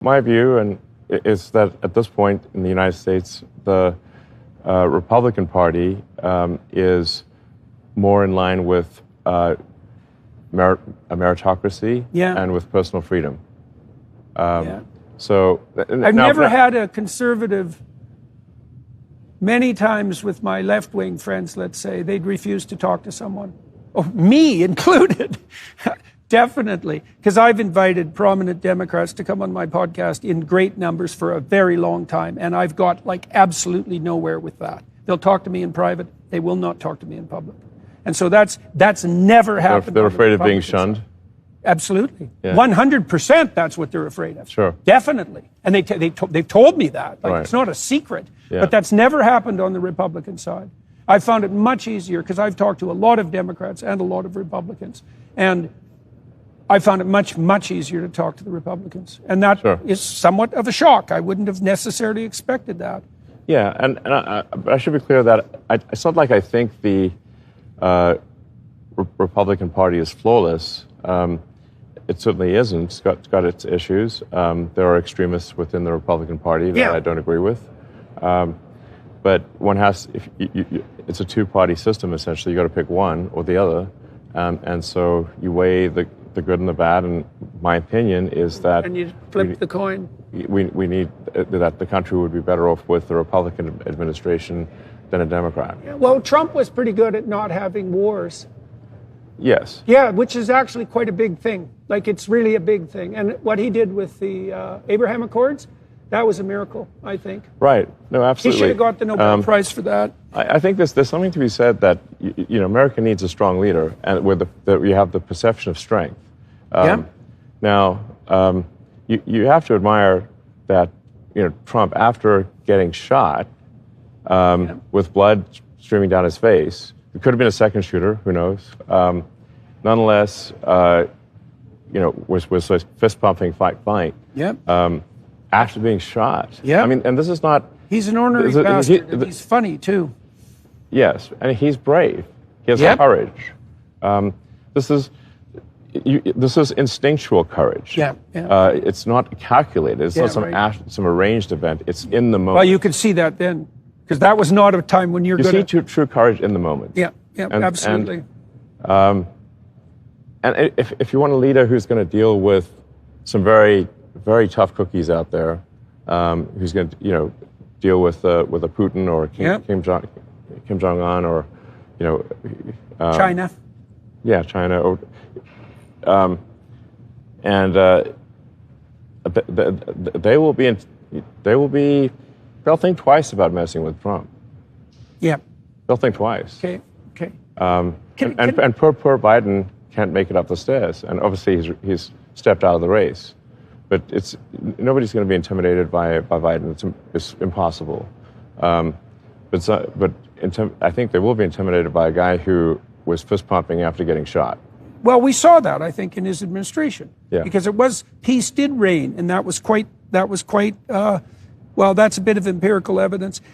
My view is that at this point in the United States, the Republican Party is more in line with a meritocracy and with personal freedom. So I've never had a conservative. Many times with my left-wing friends, let's say, they'd refuse to talk to someone, me included. Definitely, because I've invited prominent Democrats to come on my podcast in great numbers for a very long time, and I've got like absolutely nowhere with that. They'll talk to me in private. They will not talk to me in public. And so that's never happened. They're afraid of being shunned? Absolutely. 100% that's what they're afraid of. Sure. Definitely. And they've told me that. Like, It's not a secret. But that's never happened on the Republican side. I found it much easier because I've talked to a lot of Democrats and a lot of Republicans. And I found it much, much easier to talk to the Republicans. And that is somewhat of a shock. I wouldn't have necessarily expected that. Yeah, and I should be clear that it's not like I think the Republican Party is flawless. It certainly isn't. It's got its issues. There are extremists within the Republican Party that I don't agree with. But one has, it's a two-party system, essentially. You've got to pick one or the other. And so you weigh the good and the bad, and my opinion is that... And you flip the coin. We need that the country would be better off with the Republican administration than a Democrat. Yeah, well, Trump was pretty good at not having wars. Yes. Yeah, which is actually quite a big thing. Like, it's really a big thing. And what he did with the Abraham Accords, that was a miracle, I think. Right. No, absolutely. He should have got the Nobel Prize for that. I think there's something to be said that America needs a strong leader, and where you have the perception of strength. Now, you have to admire that Trump, after getting shot with blood streaming down his face, it could have been a second shooter, who knows? Nonetheless, was fist pumping fight. After being shot. I mean, and this is not... He's an ornery bastard, and he's funny, too. Yes, and he's brave. He has courage. This is instinctual courage. It's not calculated. It's not some arranged event. It's in the moment. Well, you could see that then, because that was not a time when you're going to... You see true courage in the moment. Absolutely. And if you want a leader who's going to deal with some very, very tough cookies out there, who's going to deal with a Putin or Kim Jong-un or China. Yeah, China. Or, they'll think twice about messing with Trump. They'll think twice. Okay. And poor Biden can't make it up the stairs, and obviously he's stepped out of the race. But nobody's going to be intimidated by Biden. It's impossible. I think they will be intimidated by a guy who was fist pumping after getting shot. Well, we saw that, I think, in his administration, because peace did reign, and that was quite. Well, that's a bit of empirical evidence.